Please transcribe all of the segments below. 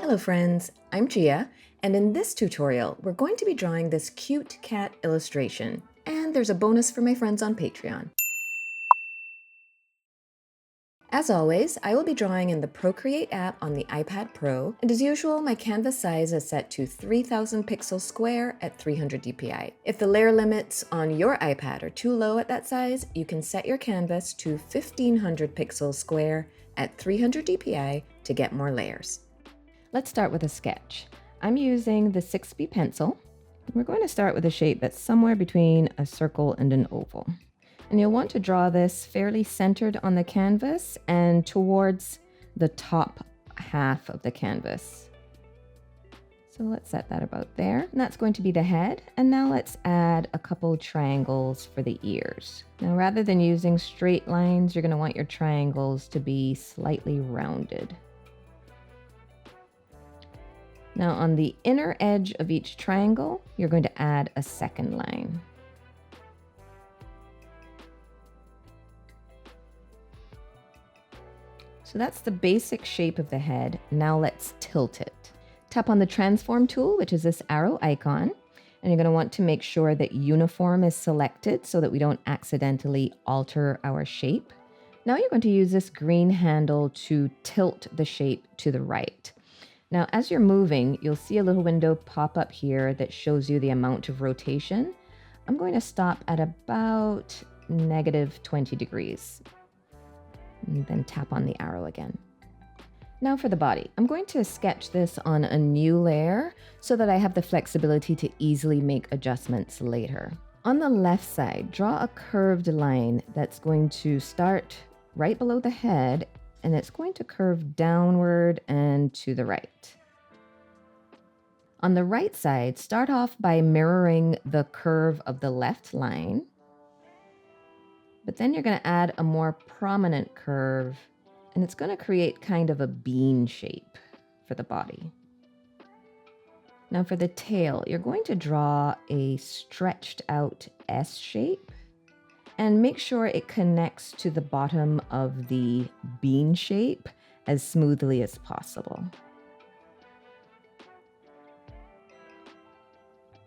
Hello friends, I'm Gia, and in this tutorial, we're going to be drawing this cute cat illustration. And there's a bonus for my friends on Patreon. As always, I will be drawing in the Procreate app on the iPad Pro, and as usual, my canvas size is set to 3000 pixels square at 300 dpi. If the layer limits on your iPad are too low at that size, you can set your canvas to 1500 pixels square at 300 dpi to get more layers. Let's start with a sketch. I'm using the 6B pencil. We're going to start with a shape that's somewhere between a circle and an oval. And you'll want to draw this fairly centered on the canvas and towards the top half of the canvas. So let's set that about there. And that's going to be the head. And now let's add a couple triangles for the ears. Now, rather than using straight lines, you're going to want your triangles to be slightly rounded. Now on the inner edge of each triangle, you're going to add a second line. So that's the basic shape of the head. Now let's tilt it. Tap on the transform tool, which is this arrow icon, and you're going to want to make sure that uniform is selected so that we don't accidentally alter our shape. Now you're going to use this green handle to tilt the shape to the right. Now, as you're moving, you'll see a little window pop up here that shows you the amount of rotation. I'm going to stop at about -20 degrees. And then tap on the arrow again. Now for the body. I'm going to sketch this on a new layer so that I have the flexibility to easily make adjustments later. On the left side, draw a curved line that's going to start right below the head, and it's going to curve downward and to the right. On the right side, start off by mirroring the curve of the left line, but then you're going to add a more prominent curve, and it's going to create kind of a bean shape for the body. Now for the tail, you're going to draw a stretched out S shape, and make sure it connects to the bottom of the bean shape as smoothly as possible.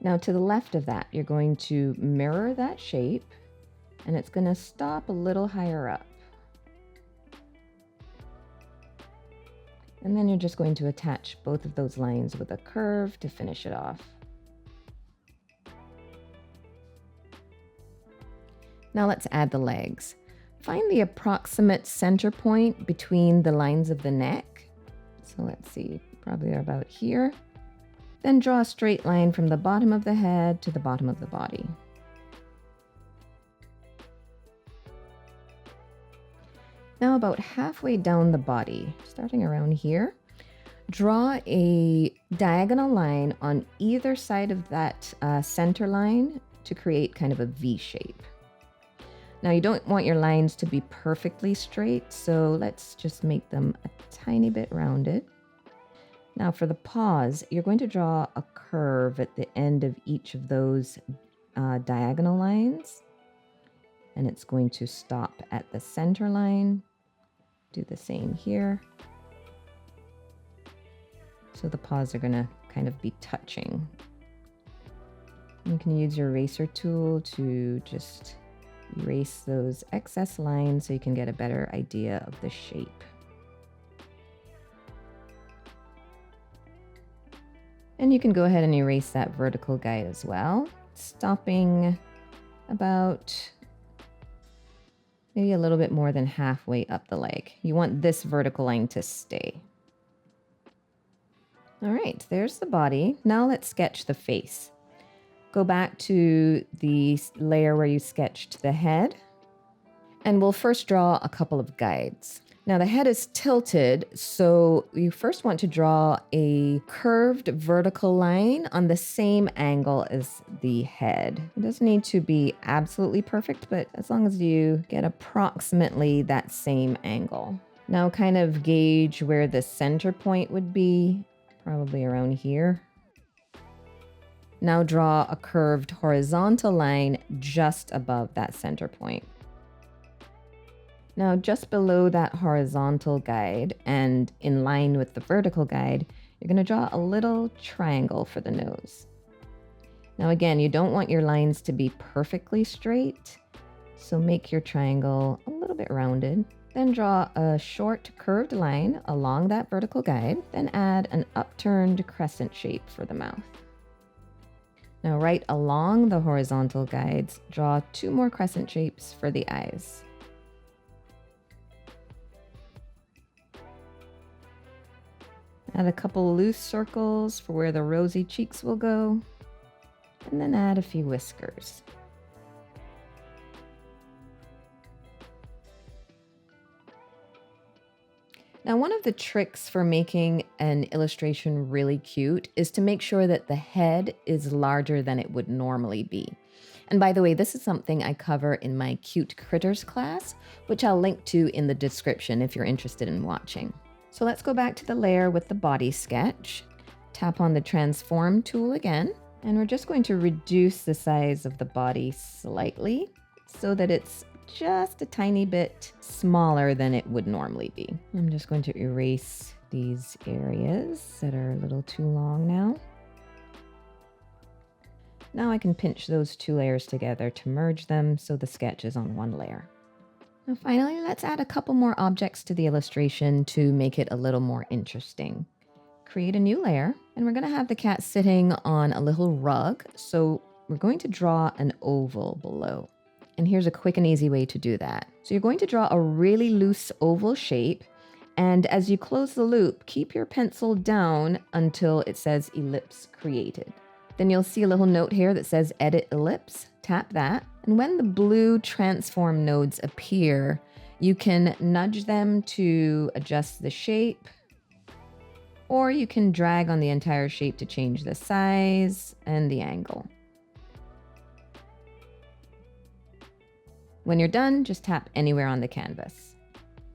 Now to the left of that, you're going to mirror that shape, and it's going to stop a little higher up. And then you're just going to attach both of those lines with a curve to finish it off. Now let's add the legs. Find the approximate center point between the lines of the neck. So let's see, probably about here. Then draw a straight line from the bottom of the head to the bottom of the body. Now about halfway down the body, starting around here, draw a diagonal line on either side of that center line to create kind of a V shape. Now you don't want your lines to be perfectly straight, so let's just make them a tiny bit rounded. Now for the paws, you're going to draw a curve at the end of each of those diagonal lines, and it's going to stop at the center line. Do the same here. So the paws are going to kind of be touching. You can use your eraser tool to just erase those excess lines so you can get a better idea of the shape. And you can go ahead and erase that vertical guide as well, stopping about maybe a little bit more than halfway up the leg. You want this vertical line to stay. All right, there's the body. Now let's sketch the face. Go back to the layer where you sketched the head, and we'll first draw a couple of guides. Now the head is tilted, so you first want to draw a curved vertical line on the same angle as the head. It doesn't need to be absolutely perfect, but as long as you get approximately that same angle. Now kind of gauge where the center point would be, probably around here. Now draw a curved horizontal line just above that center point. Now, just below that horizontal guide and in line with the vertical guide, You're going to draw a little triangle for the nose. Now again, you don't want your lines to be perfectly straight, so make your triangle a little bit rounded. Then draw a short curved line along that vertical guide, then add an upturned crescent shape for the mouth. Now right along the horizontal guides, draw 2 more crescent shapes for the eyes. Add a couple loose circles for where the rosy cheeks will go, and then add a few whiskers. Now, one of the tricks for making an illustration really cute is to make sure that the head is larger than it would normally be. And by the way, this is something I cover in my Cute Critters class, which I'll link to in the description if you're interested in watching. So let's go back to the layer with the body sketch. Tap on the Transform tool again, and we're just going to reduce the size of the body slightly so that it's just a tiny bit smaller than it would normally be. I'm just going to erase these areas that are a little too long now. Now I can pinch those 2 layers together to merge them so the sketch is on 1 layer. Now finally, let's add a couple more objects to the illustration to make it a little more interesting. Create a new layer, and we're going to have the cat sitting on a little rug, so we're going to draw an oval below. And here's a quick and easy way to do that. So you're going to draw a really loose oval shape, and as you close the loop, keep your pencil down until it says ellipse created. Then you'll see a little note here that says edit ellipse. Tap that, and when the blue transform nodes appear, you can nudge them to adjust the shape, or you can drag on the entire shape to change the size and the angle. When you're done, just tap anywhere on the canvas.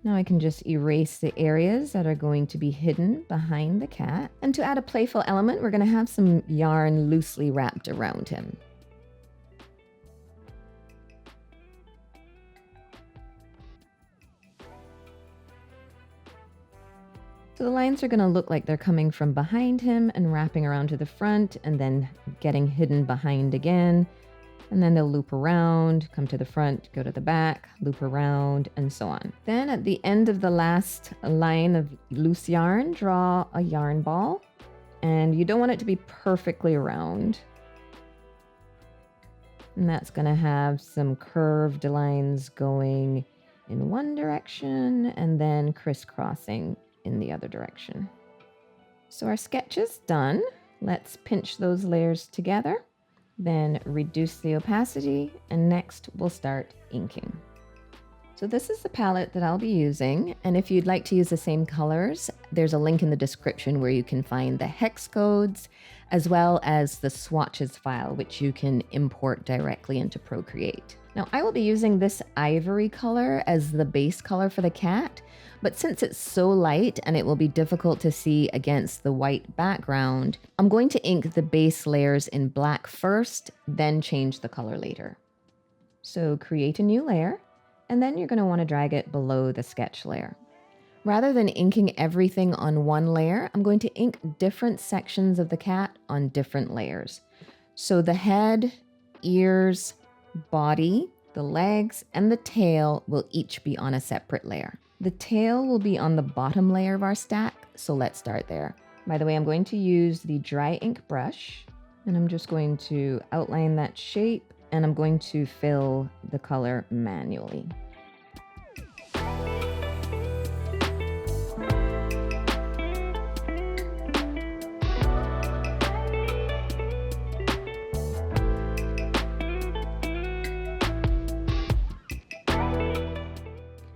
Now I can just erase the areas that are going to be hidden behind the cat. And to add a playful element, we're going to have some yarn loosely wrapped around him. So the lines are going to look like they're coming from behind him and wrapping around to the front and then getting hidden behind again. And then they'll loop around, come to the front, go to the back, loop around, and so on. Then at the end of the last line of loose yarn, draw a yarn ball. And you don't want it to be perfectly round. And that's going to have some curved lines going in one direction and then crisscrossing in the other direction. So our sketch is done. Let's pinch those layers together. Then reduce the opacity, and next we'll start inking. So this is the palette that I'll be using, and if you'd like to use the same colors, there's a link in the description where you can find the hex codes as well as the swatches file, which you can import directly into Procreate. Now I will be using this ivory color as the base color for the cat, but since it's so light and it will be difficult to see against the white background, I'm going to ink the base layers in black first, then change the color later. So create a new layer, and then you're going to want to drag it below the sketch layer. Rather than inking everything on one layer, I'm going to ink different sections of the cat on different layers. So the head, ears, body, the legs, and the tail will each be on a separate layer. The tail will be on the bottom layer of our stack, so let's start there. By the way, I'm going to use the dry ink brush, and I'm just going to outline that shape, and I'm going to fill the color manually.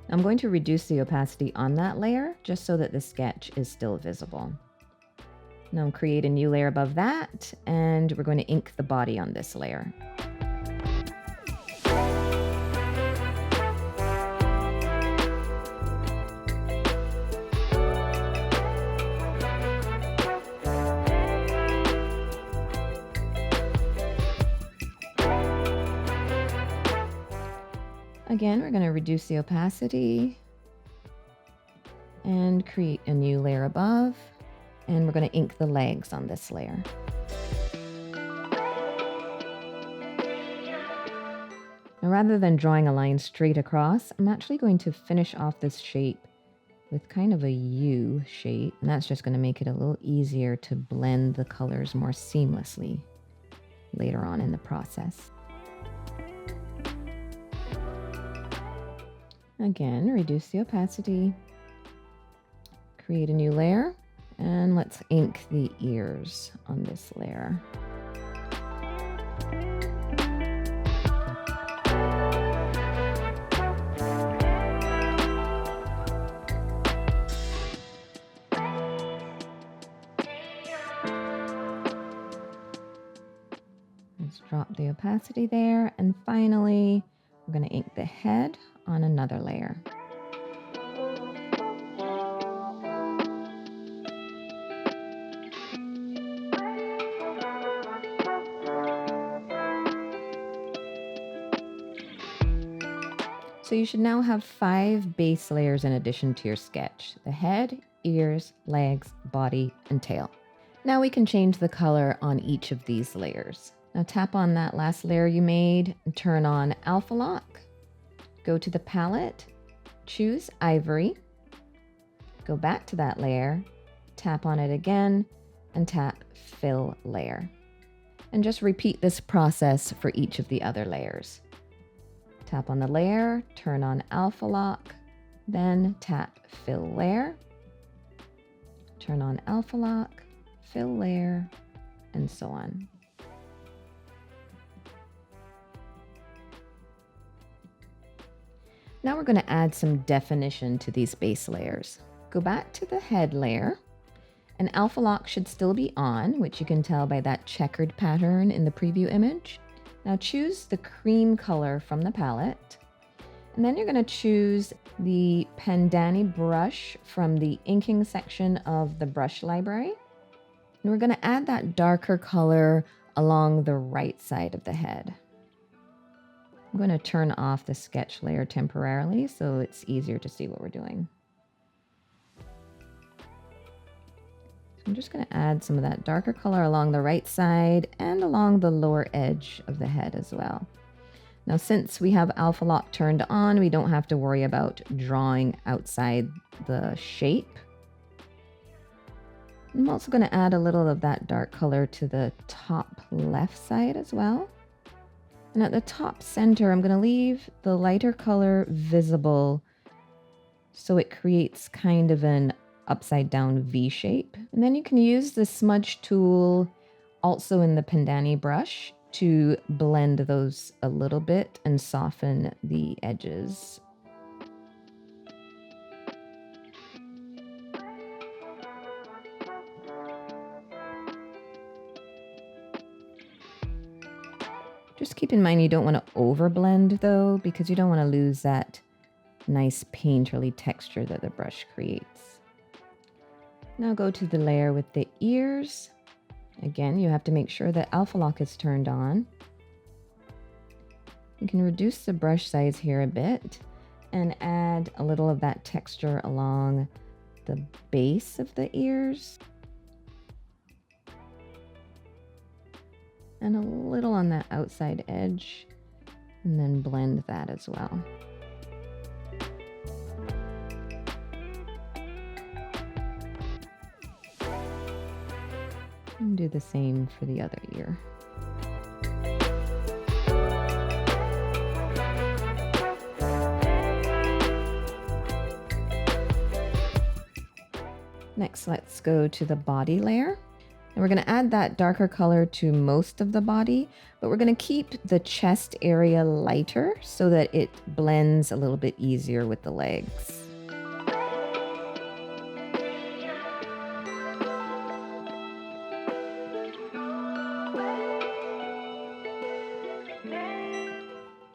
I'm going to reduce the opacity on that layer just so that the sketch is still visible. Now create a new layer above that, and we're going to ink the body on this layer. Again, we're going to reduce the opacity and create a new layer above. And we're going to ink the legs on this layer. Now, rather than drawing a line straight across, I'm actually going to finish off this shape with kind of a U shape, and that's just going to make it a little easier to blend the colors more seamlessly later on in the process. Again, reduce the opacity, create a new layer, and let's ink the ears on this layer. Let's drop the opacity there, and finally we're going to ink the head on another layer. So you should now have 5 base layers in addition to your sketch: the head, ears, legs, body, and tail. Now we can change the color on each of these layers. Now tap on that last layer you made and turn on Alpha Lock. Go to the palette, choose Ivory, go back to that layer, tap on it again, and tap Fill Layer. And just repeat this process for each of the other layers. Tap on the layer, turn on Alpha Lock, then tap Fill Layer, turn on Alpha Lock, Fill Layer, and so on. Now we're going to add some definition to these base layers. Go back to the head layer, and Alpha Lock should still be on, which you can tell by that checkered pattern in the preview image. Now choose the cream color from the palette, and then you're going to choose the Pandani brush from the inking section of the brush library. And we're going to add that darker color along the right side of the head. I'm going to turn off the sketch layer temporarily so it's easier to see what we're doing. So I'm just going to add some of that darker color along the right side and along the lower edge of the head as well. Now, since we have Alpha Lock turned on, we don't have to worry about drawing outside the shape. I'm also going to add a little of that dark color to the top left side as well. And at the top center, I'm going to leave the lighter color visible so it creates kind of an upside down V shape. And then you can use the smudge tool also in the Pandani brush to blend those a little bit and soften the edges. Just keep in mind you don't want to overblend though, because you don't want to lose that nice painterly texture that the brush creates. Now go to the layer with the ears. Again, you have to make sure that Alpha Lock is turned on. You can reduce the brush size here a bit and add a little of that texture along the base of the ears. And a little on that outside edge, and then blend that as well. And do the same for the other ear. Next, let's go to the body layer. And we're going to add that darker color to most of the body, but we're going to keep the chest area lighter so that it blends a little bit easier with the legs.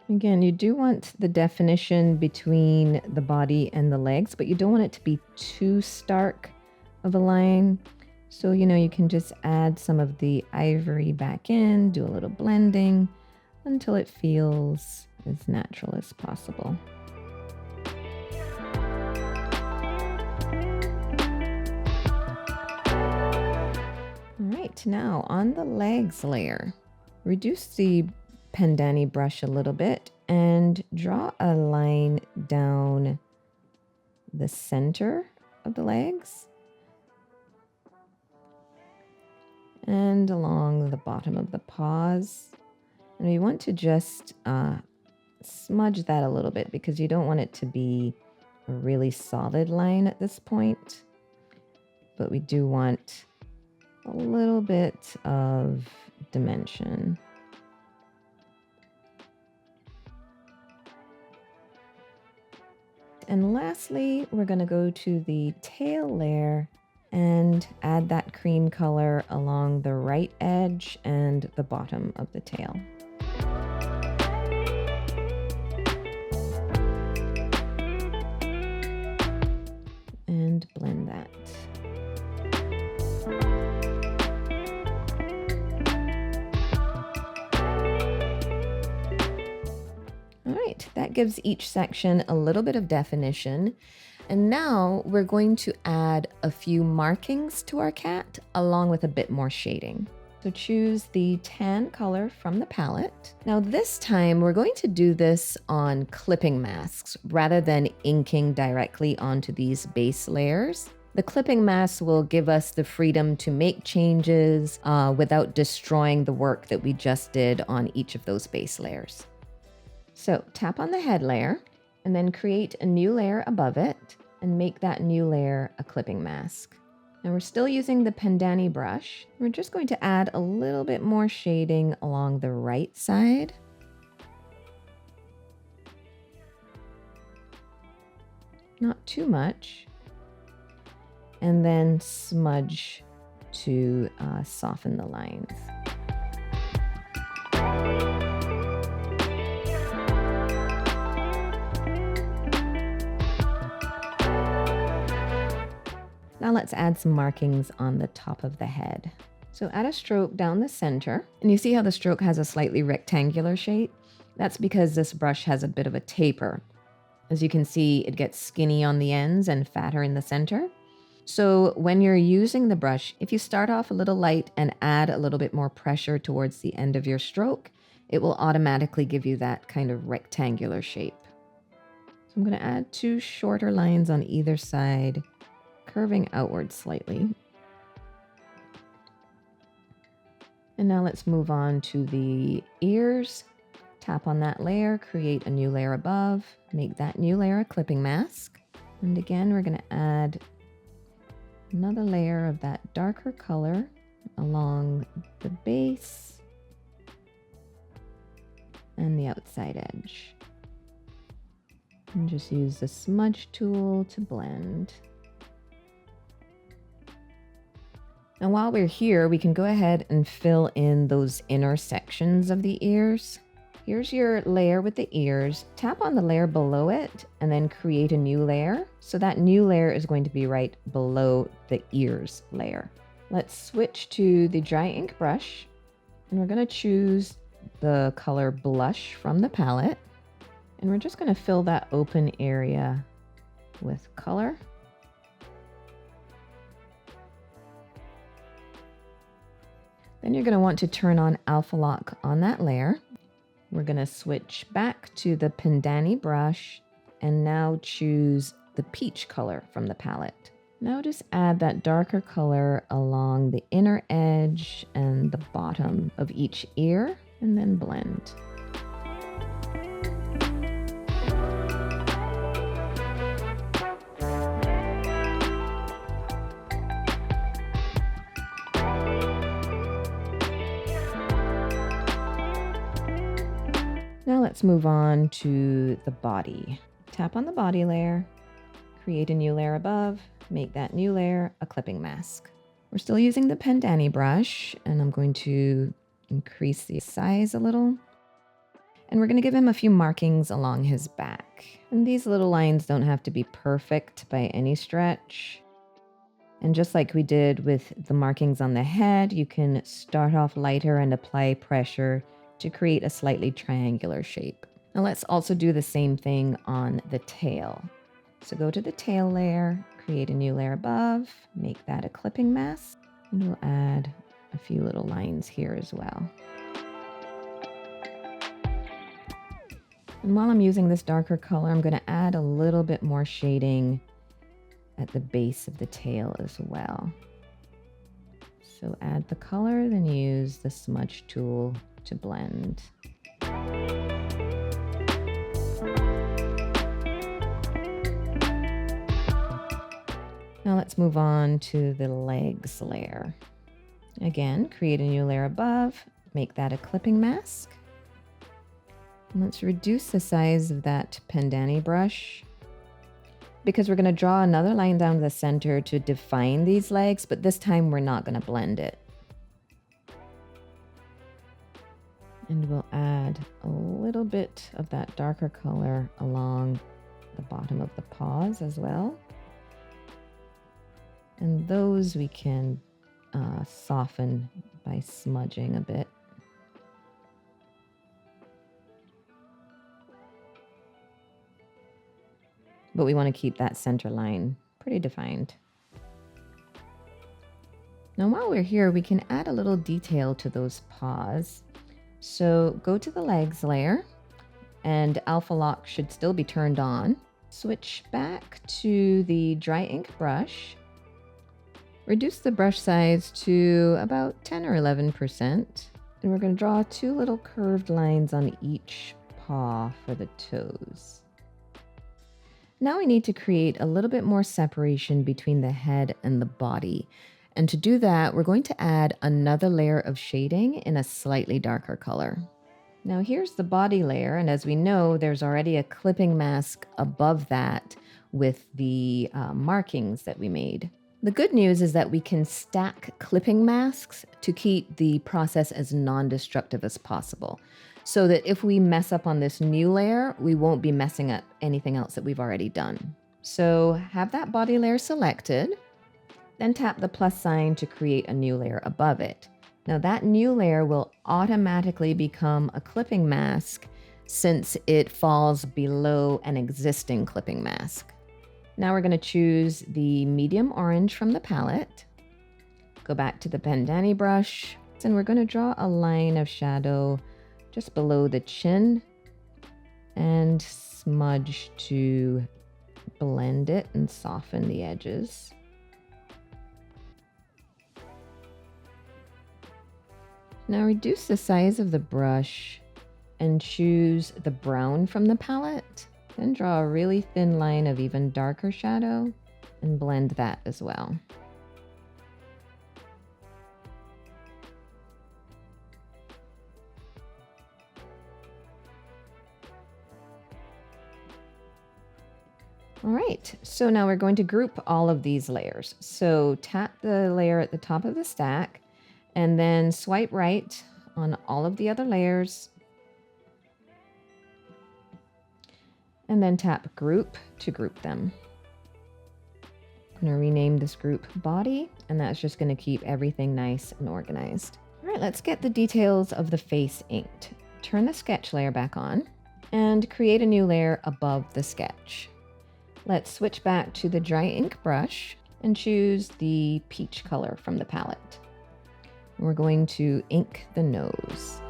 Again, you do want the definition between the body and the legs, but you don't want it to be too stark of a line. So, you can just add some of the ivory back in, do a little blending until it feels as natural as possible. right, now on the legs layer, reduce the Pendani brush a little bit and draw a line down the center of the legs and along the bottom of the paws. And we want to just smudge that a little bit because you don't want it to be a really solid line at this point. But we do want a little bit of dimension. And lastly, we're going to go to the tail layer and add that cream color along the right edge and the bottom of the tail. And blend that. All right, that gives each section a little bit of definition. And now we're going to add a few markings to our cat along with a bit more shading. So choose the tan color from the palette. Now this time we're going to do this on clipping masks rather than inking directly onto these base layers. The clipping mask will give us the freedom to make changes without destroying the work that we just did on each of those base layers. So tap on the head layer and then create a new layer above it and make that new layer a clipping mask. Now we're still using the Pendani brush. We're just going to add a little bit more shading along the right side. Not too much. And then smudge to soften the lines. Now let's add some markings on the top of the head. So add a stroke down the center, and you see how the stroke has a slightly rectangular shape? That's because this brush has a bit of a taper. As you can see, it gets skinny on the ends and fatter in the center. So when you're using the brush, if you start off a little light and add a little bit more pressure towards the end of your stroke, it will automatically give you that kind of rectangular shape. So I'm going to add 2 shorter lines on either side, curving outward slightly. And now let's move on to the ears. Tap on that layer, create a new layer above, make that new layer a clipping mask. And again, we're going to add another layer of that darker color along the base and the outside edge. And just use the smudge tool to blend. And while we're here, we can go ahead and fill in those inner sections of the ears. Here's your layer with the ears. Tap on the layer below it and then create a new layer. So that new layer is going to be right below the ears layer. Let's switch to the dry ink brush and we're going to choose the color Blush from the palette. And we're just going to fill that open area with color. Then you're going to want to turn on Alpha Lock on that layer. We're going to switch back to the Pendani brush and now choose the peach color from the palette. Now just add that darker color along the inner edge and the bottom of each ear and then blend. Now let's move on to the body. Tap on the body layer, create a new layer above, make that new layer a clipping mask. We're still using the Pendani brush, and I'm going to increase the size a little. And we're going to give him a few markings along his back. And these little lines don't have to be perfect by any stretch. And just like we did with the markings on the head, you can start off lighter and apply pressure to create a slightly triangular shape. Now let's also do the same thing on the tail. So go to the tail layer, create a new layer above, make that a clipping mask, and we'll add a few little lines here as well. And while I'm using this darker color, I'm going to add a little bit more shading at the base of the tail as well. So add the color, then use the smudge tool to blend. Now let's move on to the legs layer. Again, create a new layer above, make that a clipping mask. And let's reduce the size of that Pendani brush because we're going to draw another line down the center to define these legs, but this time we're not going to blend it. And we'll add a little bit of that darker color along the bottom of the paws as well. And those we can soften by smudging a bit. But we want to keep that center line pretty defined. Now while we're here, we can add a little detail to those paws. So go to the legs layer, and Alpha Lock should still be turned on. Switch back to the dry ink brush. Reduce the brush size to about 10 or 11%. And we're going to draw two little curved lines on each paw for the toes. Now we need to create a little bit more separation between the head and the body. And to do that, we're going to add another layer of shading in a slightly darker color. Now here's the body layer, and as we know, there's already a clipping mask above that with the markings that we made. The good news is that we can stack clipping masks to keep the process as non-destructive as possible, so that if we mess up on this new layer, we won't be messing up anything else that we've already done. So have that body layer selected, then tap the plus sign to create a new layer above it. Now that new layer will automatically become a clipping mask since it falls below an existing clipping mask. Now we're going to choose the medium orange from the palette, go back to the Pendani brush, and we're going to draw a line of shadow just below the chin and smudge to blend it and soften the edges. Now reduce the size of the brush and choose the brown from the palette. Then draw a really thin line of even darker shadow and blend that as well. All right, so now we're going to group all of these layers. So tap the layer at the top of the stack and then swipe right on all of the other layers. And then tap group to group them. I'm going to rename this group body, and that's just going to keep everything nice and organized. All right, let's get the details of the face inked. Turn the sketch layer back on and create a new layer above the sketch. Let's switch back to the dry ink brush and choose the peach color from the palette. We're going to ink the nose.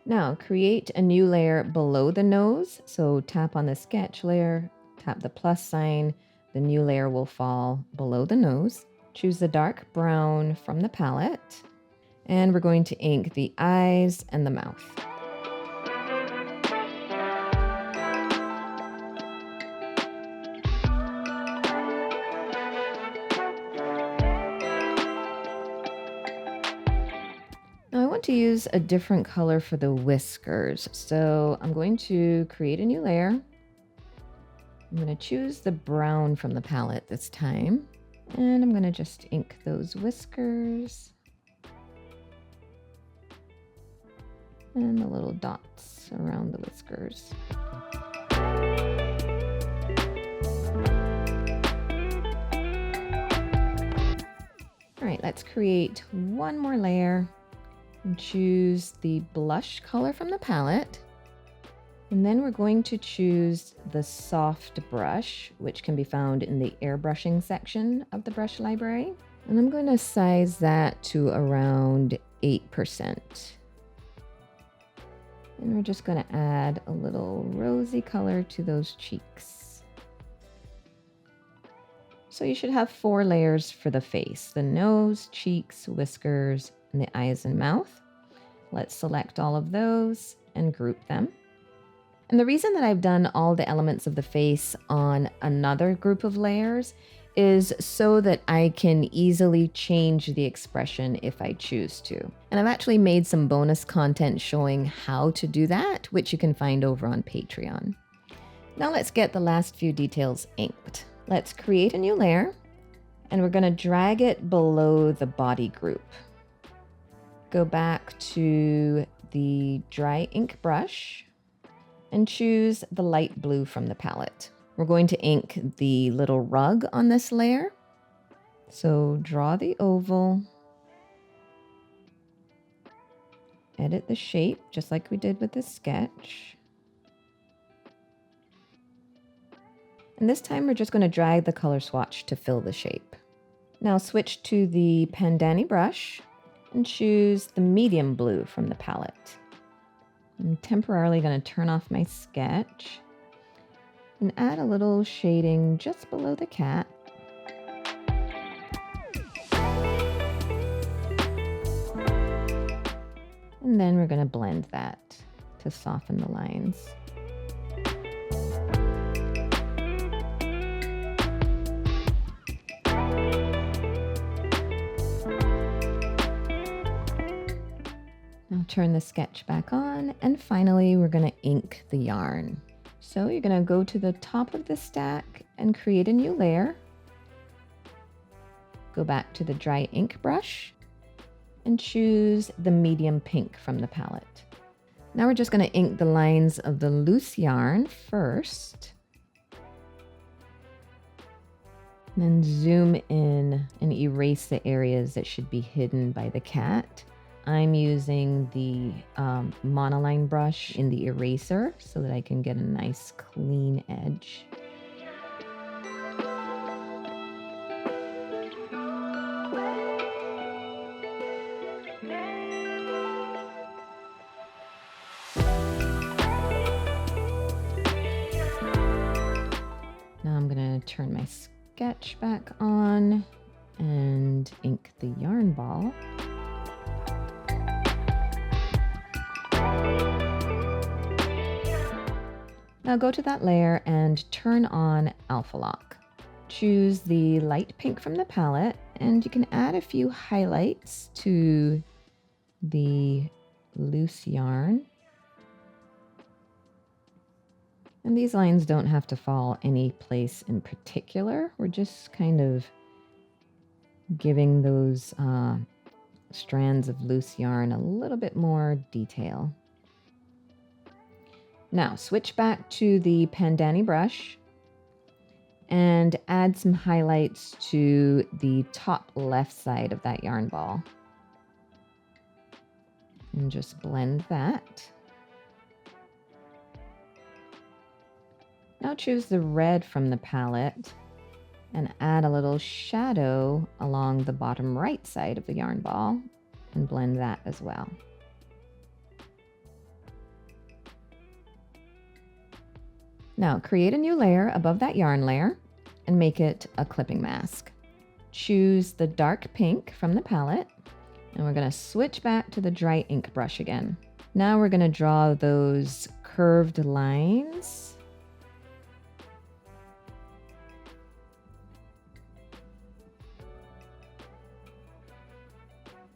Now create a new layer below the nose. So tap on the sketch layer, tap the plus sign, the new layer will fall below the nose. Choose the dark brown from the palette, and we're going to ink the eyes and the mouth. Now I want to use a different color for the whiskers, so I'm going to create a new layer. I'm going to choose the brown from the palette this time, and I'm going to just ink those whiskers and the little dots around the whiskers. All right, let's create one more layer And choose the blush color from the palette. And then we're going to choose the soft brush, which can be found in the airbrushing section of the brush library. And I'm going to size that to around 8%. And we're just going to add a little rosy color to those cheeks. So you should have 4 layers for the face: the nose, cheeks, whiskers, and the eyes and mouth. Let's select all of those and group them. And the reason that I've done all the elements of the face on another group of layers is so that I can easily change the expression if I choose to. And I've actually made some bonus content showing how to do that, which you can find over on Patreon. Now let's get the last few details inked. Let's create a new layer, and we're going to drag it below the body group. Go back to the dry ink brush and choose the light blue from the palette. We're going to ink the little rug on this layer. So draw the oval, edit the shape just like we did with the sketch. And this time we're just going to drag the color swatch to fill the shape. Now switch to the Pandani brush and choose the medium blue from the palette. I'm temporarily going to turn off my sketch and add a little shading just below the cat. And then we're going to blend that to soften the lines. Now turn the sketch back on, and finally we're going to ink the yarn. So you're going to go to the top of the stack and create a new layer. Go back to the dry ink brush and choose the medium pink from the palette. Now we're just going to ink the lines of the loose yarn first. And then zoom in and erase the areas that should be hidden by the cat. I'm using the monoline brush in the eraser so that I can get a nice clean edge. Now I'm going to turn my sketch back on and ink the yarn ball. Now go to that layer and turn on Alpha Lock. Choose the light pink from the palette, and you can add a few highlights to the loose yarn. And these lines don't have to fall any place in particular. We're just kind of giving those strands of loose yarn a little bit more detail. Now switch back to the Pandani brush and add some highlights to the top left side of that yarn ball. And just blend that. Now choose the red from the palette and add a little shadow along the bottom right side of the yarn ball and blend that as well. Now create a new layer above that yarn layer and make it a clipping mask. Choose the dark pink from the palette, and we're going to switch back to the dry ink brush again. Now we're going to draw those curved lines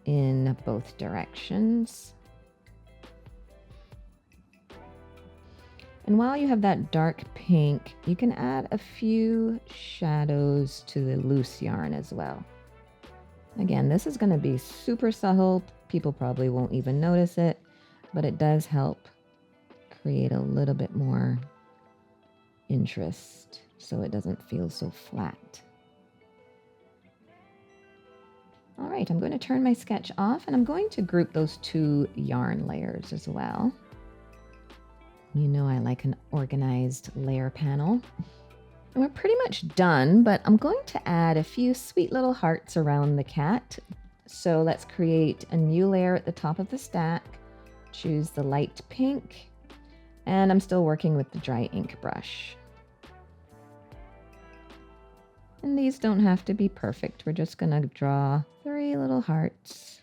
in both directions. And while you have that dark pink, you can add a few shadows to the loose yarn as well. Again, this is going to be super subtle. People probably won't even notice it, but it does help create a little bit more interest so it doesn't feel so flat. All right, I'm going to turn my sketch off and I'm going to group those 2 yarn layers as well. You know I like an organized layer panel. And we're pretty much done, but I'm going to add a few sweet little hearts around the cat. So let's create a new layer at the top of the stack. Choose the light pink, and I'm still working with the dry ink brush. And these don't have to be perfect. We're just gonna draw 3 little hearts.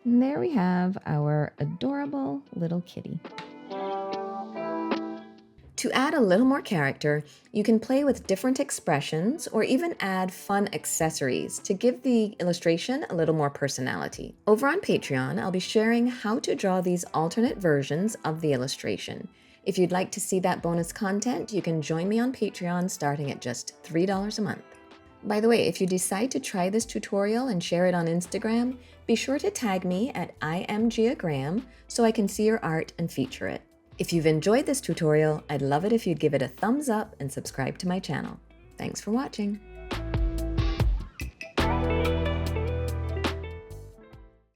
And there we have our adorable little kitty. To add a little more character, you can play with different expressions or even add fun accessories to give the illustration a little more personality. Over on Patreon, I'll be sharing how to draw these alternate versions of the illustration. If you'd like to see that bonus content, you can join me on Patreon starting at just $3 a month. By the way, if you decide to try this tutorial and share it on Instagram, be sure to tag me at IamGiaGraham so I can see your art and feature it. If you've enjoyed this tutorial, I'd love it if you'd give it a thumbs up and subscribe to my channel. Thanks for watching.